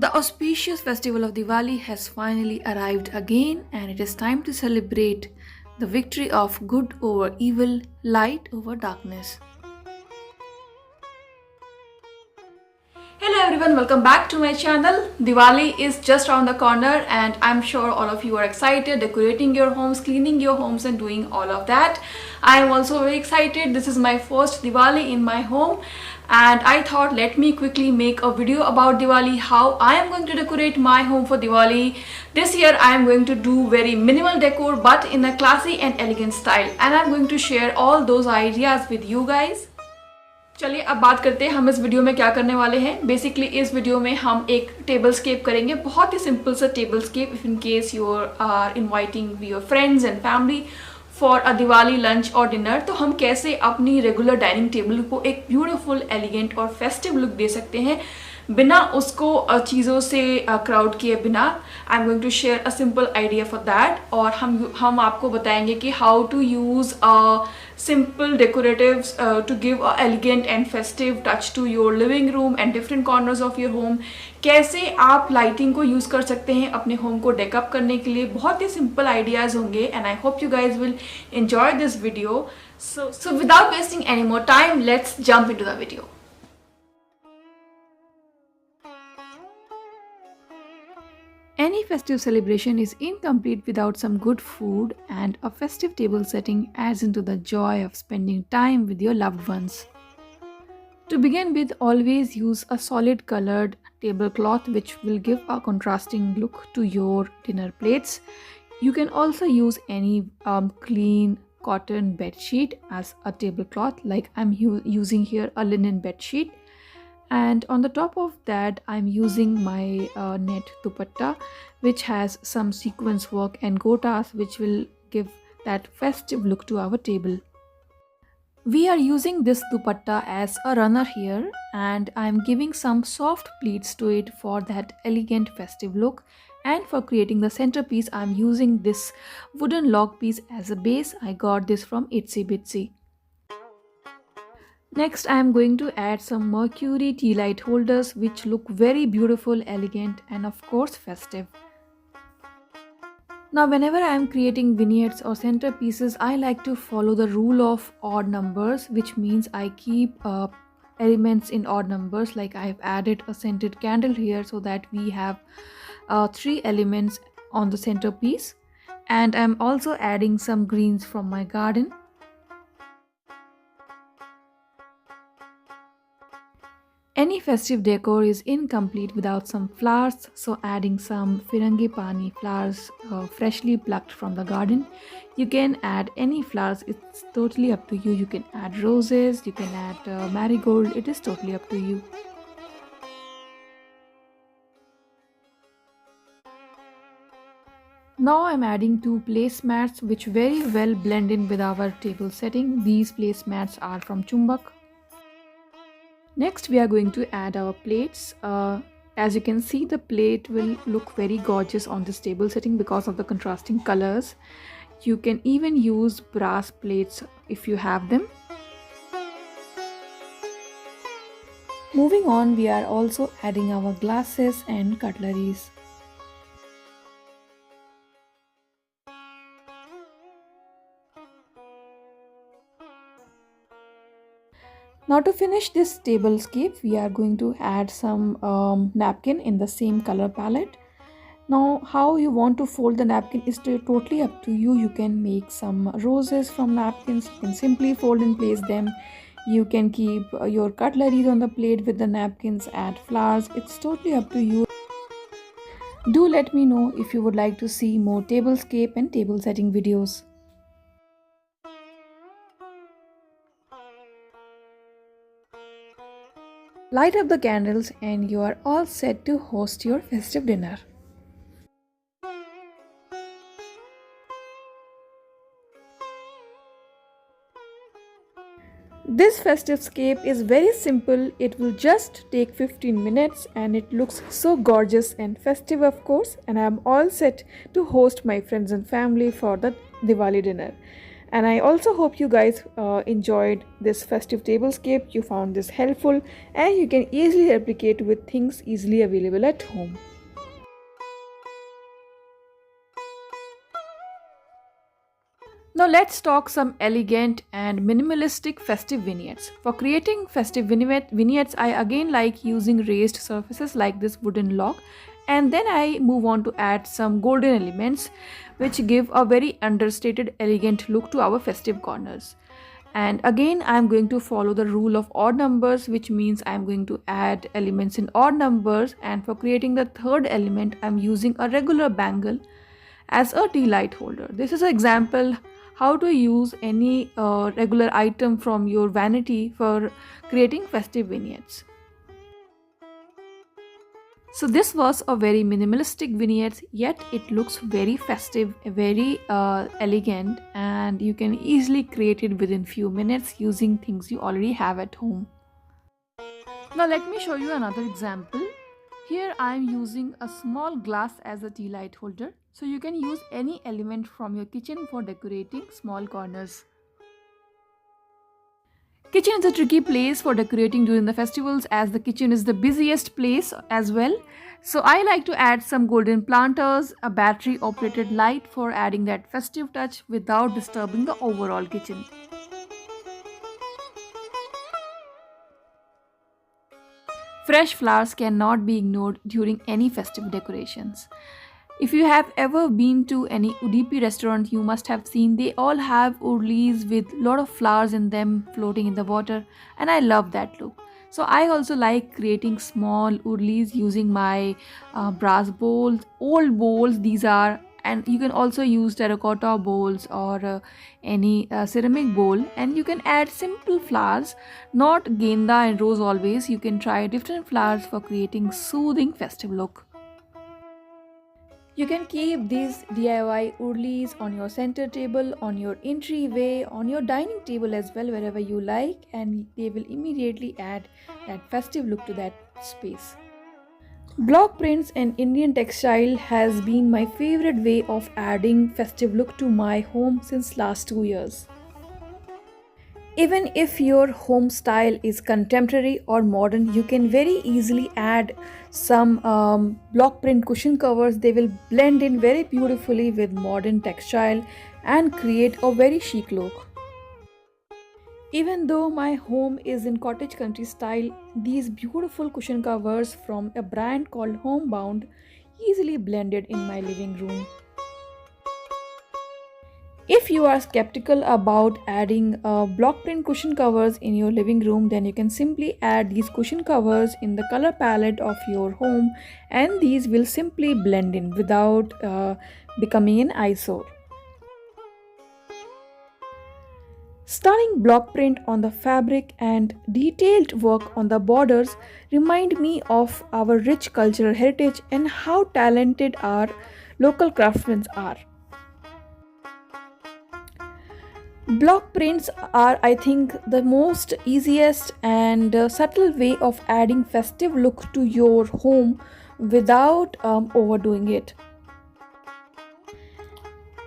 The auspicious festival of Diwali has finally arrived again, and it is time to celebrate the victory of good over evil, light over darkness. Hello everyone, welcome back to my channel. Diwali is just around the corner and I'm sure all of you are excited, decorating your homes, cleaning your homes and doing all of that. I am also very excited. This is my first Diwali in my home and I thought let me quickly make a video about Diwali, how I am going to decorate my home for Diwali. This year I am going to do very minimal decor but in a classy and elegant style, and I am going to share all those ideas with you guys. चलिए अब बात करते हैं हम इस video में क्या करने वाले हैं। बेसिकली इस वीडियो में हम एक टेबल स्केप करेंगे, बहुत ही सिंपल सा tablescape if in case you are inviting your friends and family for a Diwali lunch और डिनर। तो हम कैसे अपनी रेगुलर डाइनिंग टेबल को एक ब्यूटीफुल, एलिगेंट और फेस्टिव लुक दे सकते हैं बिना उसको चीज़ों से क्राउड किए बिना। I am going to share a simple idea for that, और हम आपको बताएंगे कि how to use simple decoratives to give a elegant and festive touch to your living room and different corners of your home। कैसे आप lighting को use कर सकते हैं अपने होम को डेकअप करने के लिए। बहुत ही सिंपल आइडियाज़ होंगे and I hope you guys will enjoy this video. So without wasting any more time, let's jump into the video. Any festive celebration is incomplete without some good food, and a festive table setting adds into the joy of spending time with your loved ones. To begin with, always use a solid colored tablecloth which will give a contrasting look to your dinner plates. You can also use any clean cotton bed sheet as a tablecloth, like I'm using here a linen bed sheet. And on the top of that I'm using my net dupatta which has some sequence work and gotas which will give that festive look to our table. We are using this dupatta as a runner here, and I'm giving some soft pleats to it for that elegant festive look. And for creating the centerpiece I'm using this wooden log piece as a base. I got this from Itsy Bitsy. Next, I am going to add some mercury tea light holders which look very beautiful, elegant and of course festive. Now whenever I am creating vignettes or centerpieces, I like to follow the rule of odd numbers, which means I keep elements in odd numbers. Like I have added a scented candle here so that we have 3 elements on the centerpiece, and I am also adding some greens from my garden. Any festive decor is incomplete without some flowers, so adding some Firangi Pani flowers freshly plucked from the garden. You can add any flowers, it's totally up to you. You can add roses, you can add marigold, it is totally up to you. Now I'm adding 2 placemats which very well blend in with our table setting. These placemats are from Chumbak. Next we are going to add our plates. As you can see, the plate will look very gorgeous on this table setting because of the contrasting colors. You can even use brass plates if you have them. Moving on, we are also adding our glasses and cutleries. Now to finish this table scape, we are going to add some napkin in the same color palette. Now how you want to fold the napkin is totally up to you. You can make some roses from napkins, you can simply fold and place them. You can keep your cutleries on the plate with the napkins, add flowers, it's totally up to you. Do let me know if you would like to see more table scape and table setting videos. Light up the candles and you are all set to host your festive dinner. This festive scape is very simple. It will just take 15 minutes and it looks so gorgeous and festive, of course, and I am all set to host my friends and family for the Diwali dinner. And I also hope you guys enjoyed this festive tablescape. You found this helpful and you can easily replicate with things easily available at home. Now let's talk some elegant and minimalistic festive vignettes. For creating festive vignettes, I again like using raised surfaces like this wooden log, and then I move on to add some golden elements which give a very understated elegant look to our festive corners. And again, I'm going to follow the rule of odd numbers, which means I'm going to add elements in odd numbers. And for creating the third element, I'm using a regular bangle as a tea light holder. This is an example how to use any regular item from your vanity for creating festive vignettes. So this was a very minimalistic vignette, yet it looks very festive, very elegant, and you can easily create it within few minutes using things you already have at home. Now let me show you another example. Here I am using a small glass as a tea light holder. So you can use any element from your kitchen for decorating small corners. Kitchen is a tricky place for decorating during the festivals, as the kitchen is the busiest place as well. So I like to add some golden planters, a battery operated light for adding that festive touch without disturbing the overall kitchen. Fresh flowers cannot be ignored during any festive decorations. If you have ever been to any Udupi restaurant, you must have seen they all have urlis with lot of flowers in them floating in the water, and I love that look. So I also like creating small urlis using my brass bowls, old bowls these are, and you can also use terracotta bowls or any ceramic bowl, and you can add simple flowers, not genda and rose always. You can try different flowers for creating soothing festive look. You can keep these DIY urlis on your center table, on your entryway, on your dining table as well, wherever you like, and they will immediately add that festive look to that space. Block prints and Indian textile has been my favorite way of adding festive look to my home since last 2 years. Even if your home style is contemporary or modern, you can very easily add some block print cushion covers. They will blend in very beautifully with modern textile and create a very chic look. Even though my home is in cottage country style, these beautiful cushion covers from a brand called Homebound easily blended in my living room. If you are skeptical about adding block print cushion covers in your living room, then you can simply add these cushion covers in the color palette of your home, and these will simply blend in without becoming an eyesore. Stunning block print on the fabric and detailed work on the borders remind me of our rich cultural heritage and how talented our local craftsmen are. Block prints are, I think, the most easiest and subtle way of adding festive look to your home without overdoing it.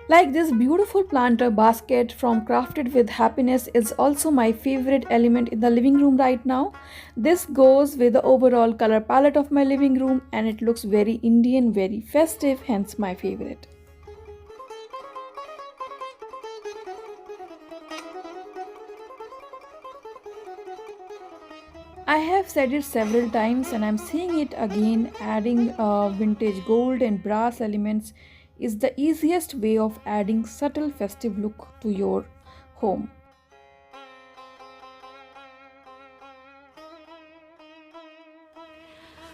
Like this beautiful planter basket from Crafted with Happiness is also my favorite element in the living room right now. This goes with the overall color palette of my living room and it looks very Indian, very festive, hence my favorite. I have said it several times and I'm saying it again, adding vintage gold and brass elements is the easiest way of adding subtle festive look to your home.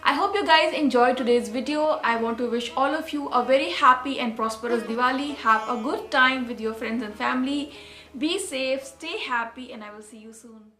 I hope you guys enjoyed today's video. I want to wish all of you a very happy and prosperous Diwali. Have a good time with your friends and family. Be safe, stay happy, and I will see you soon.